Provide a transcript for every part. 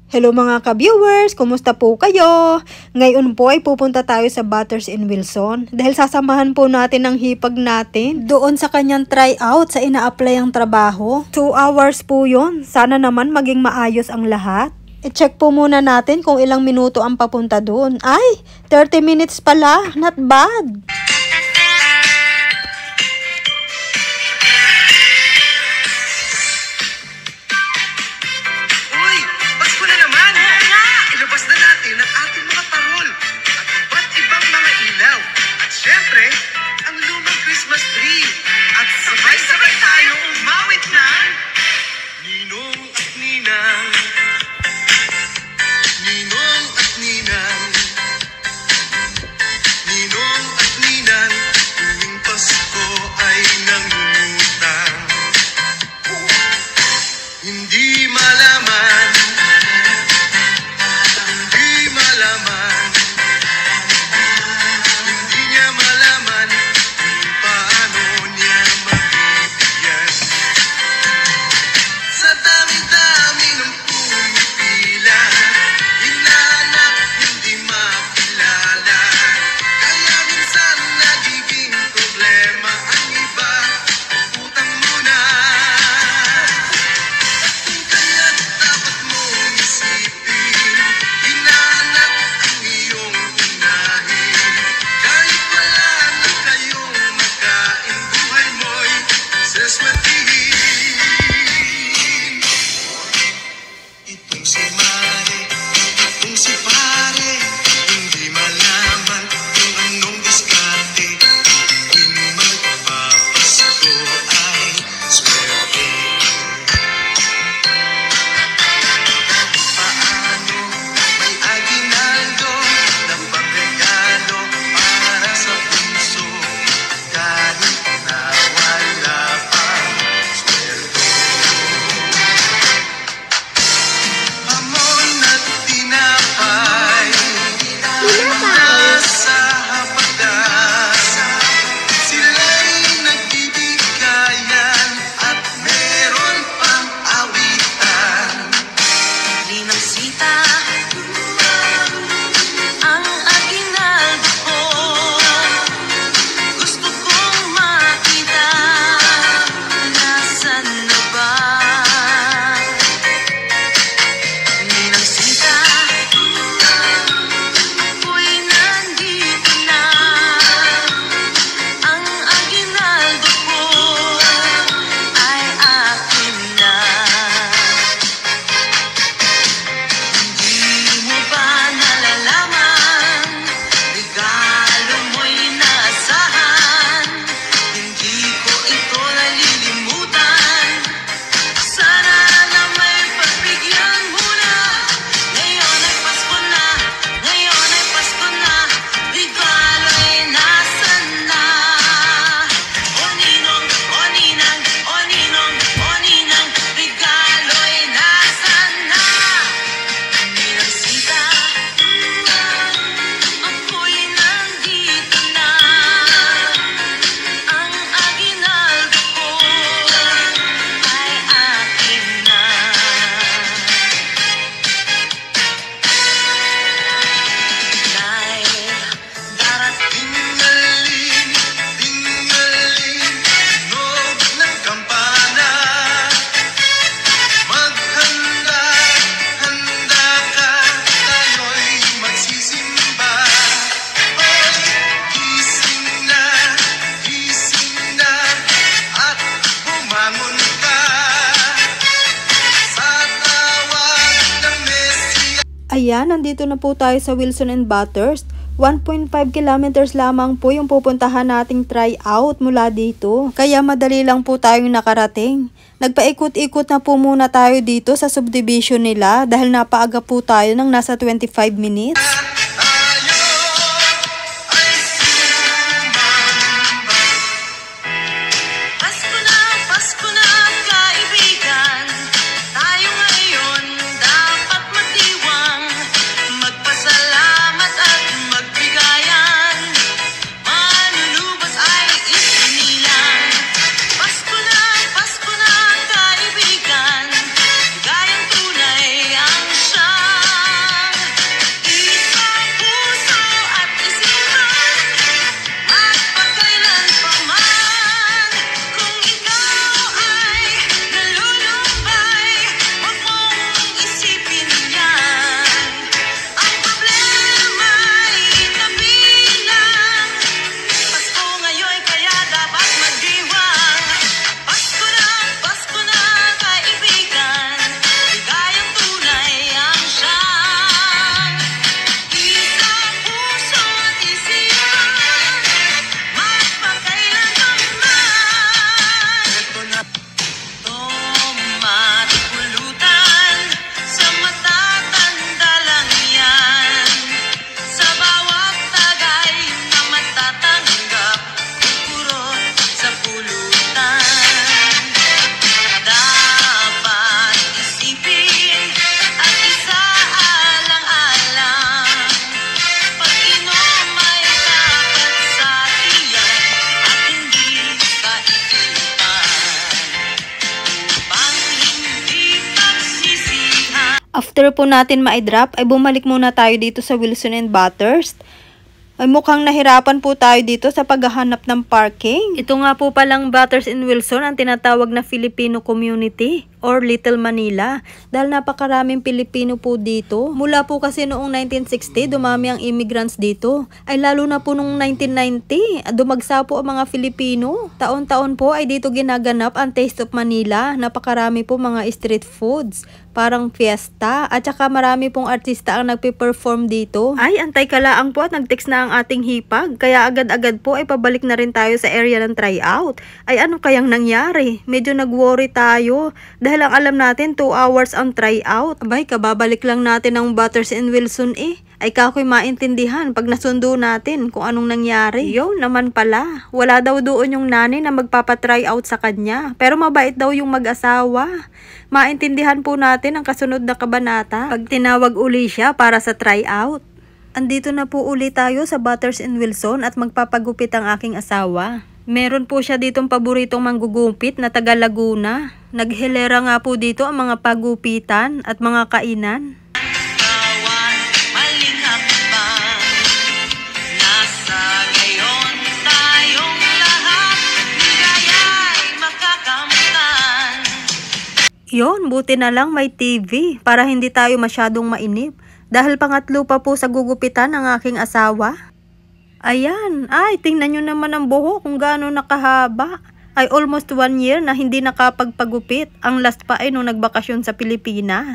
Hello mga ka-viewers, kumusta po kayo? Ngayon po ay pupunta tayo sa Butters in Wilson dahil sasamahan po natin ang hipag natin doon sa kanyang tryout sa ina-apply ang trabaho. 2 hours po yun. Sana naman maging maayos ang lahat. I-check po muna natin kung ilang minuto ang papunta doon. Ay, 30 minutes pala. Not bad. Siyempre, ang lumang Christmas tree. At sabay-sabay tayo umawit ng Ninong at Ninang. Ninong at Ninang. Ninong at Ninang. Tuwing Pasko ay nangungutang. Hindi malaman. Hindi malaman. Ayan, nandito na po tayo sa Wilson and Butters. 1.5 kilometers lamang po yung pupuntahan nating tryout mula dito. Kaya madali lang po tayong nakarating. Nagpaikot-ikot na po muna tayo dito sa subdivision nila dahil napaaga po tayo ng nasa 25 minutes. Pasko na kaibigan, gayang tunay ang siya. After po natin ma-drop, ay bumalik muna tayo dito sa Wilson and Bathurst. Ay mukhang nahirapan po tayo dito sa paghahanap ng parking. Ito nga po palang Bathurst and Wilson ang tinatawag na Filipino community or Little Manila. Dahil napakaraming Pilipino po dito. Mula po kasi noong 1960, dumami ang immigrants dito. Ay lalo na po noong 1990, dumagsa po ang mga Filipino. Taon-taon po ay dito ginaganap ang Taste of Manila. Napakarami po mga street foods. Parang fiesta. At saka marami pong artista ang nagpe-perform dito. Ay, antay kalaang po at nag-text na ang ating hipag. Kaya agad-agad po ay pabalik na rin tayo sa area ng tryout. Ay ano kayang nangyari? Medyo nag-worry tayo. Dahil ang alam natin 2 hours ang tryout. Abay, kababalik lang natin ang Bathurst and Wilson eh. Ay kako'y maintindihan pag nasundo natin kung anong nangyari. Yun naman pala. Wala daw doon yung nanay na magpapatry out sa kanya. Pero mabait daw yung mag-asawa. Maintindihan po natin ang kasunod na kabanata pag tinawag uli siya para sa tryout. Andito na po uli tayo sa Bathurst and Wilson at magpapagupit ang aking asawa. Meron po siya ditong paboritong manggugupit na taga Laguna. Naghilera nga po dito ang mga pagupitan at mga kainan. Yon, buti na lang may TV para hindi tayo masyadong mainip. Dahil pangatlo pa po sa gugupitan ng aking asawa. Ayan, ay tingnan nyo naman ang buhok kung gaano nakahaba. Ay almost 1 year na hindi nakapagpagupit. Ang last pa ay nung nagbakasyon sa Pilipinas.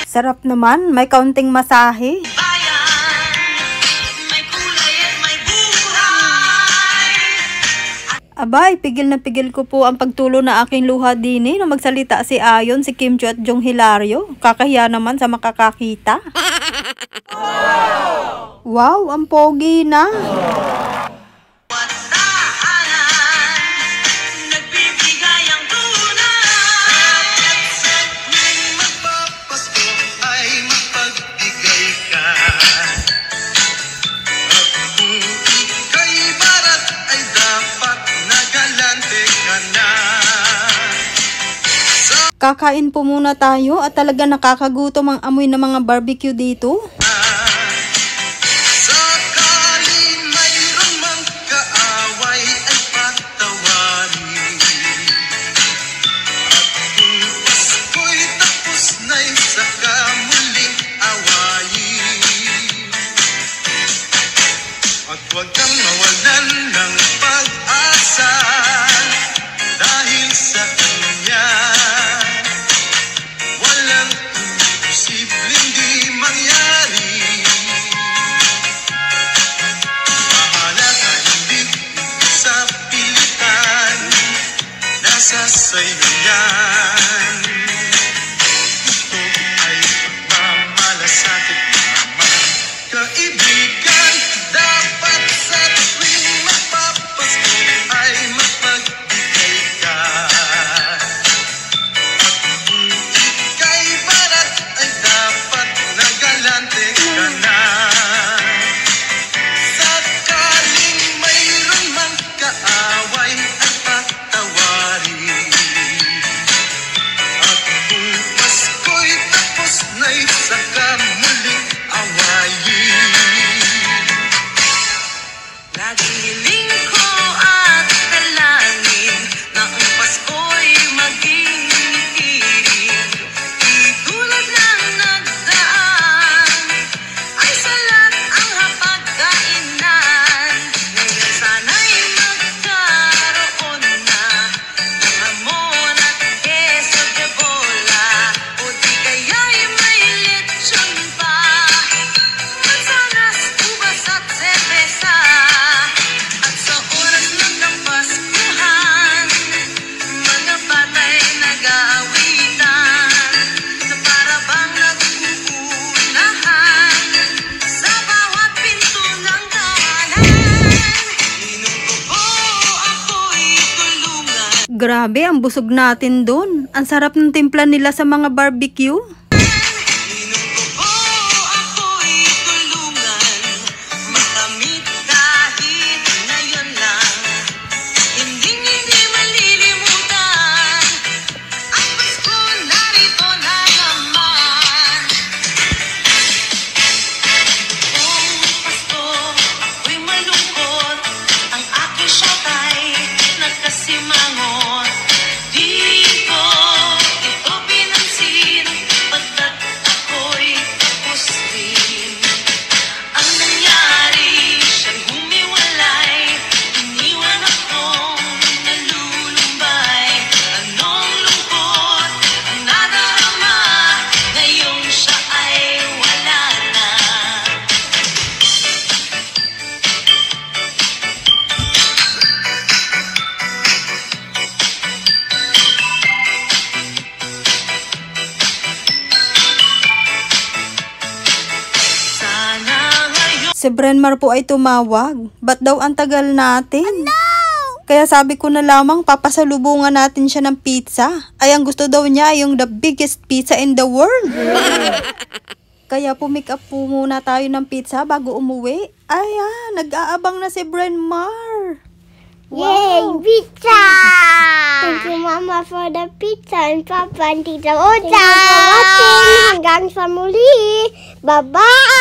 Sarap naman, may kaunting masahe. Abay, pigil na pigil ko po ang pagtulo na aking luha dini na magsalita si Ayon, si Kim Chiu at Jong Hilario. Kakahiya naman sa makakakita. Wow, ang pogi na. Kakain po muna tayo at talaga nakakagutom ang amoy ng mga barbecue dito. Sakaling mayroon mang kaaway ay patawarin. At kung Pasko'y tapos na'y saka muling awayin. At huwag kang mawalan ng pag-asa dahil sa kanya. Walang imposibleng di mangyari. Mahalaga hindi sa pilitan, nasa sayo yan. Ito ay pagmamalasakit naman. Kaibigan, dapat sa tuwing magpapasko ay mapagbigay ka. Grabe, ang busog natin doon. Ang sarap ng timpla nila sa mga barbecue. Inuubo ako'y tulungan, makamit kahit ngayon lang. Hindi malilimutan, ang Pasko narito na naman. Kung Pasko ako'y malungkot, ang aking siyatay nagkasimangot. Di ko ito pinansin, pagkat ako'y tapos din. Ang nangyari, siya'y humiwalay, iniwan akong nalulumbay. Anong lungkot ang nadarama, ngayong siya ay wala na. Sana ngayon Si Brenmar po ay tumawag. Ba't daw ang tagal natin? Kaya sabi ko na lamang papasalubungan natin siya ng pizza. Ay ang gusto daw niya ay yung the biggest pizza in the world. Kaya pumick up po muna tayo ng pizza bago umuwi. Ay nag-aabang na si Brenmar. Yay, pizza! Thank you, Mama, for the pizza and Papa and Tita Ocha. Thank you for watching. Hanggang sa muli. Bye-bye!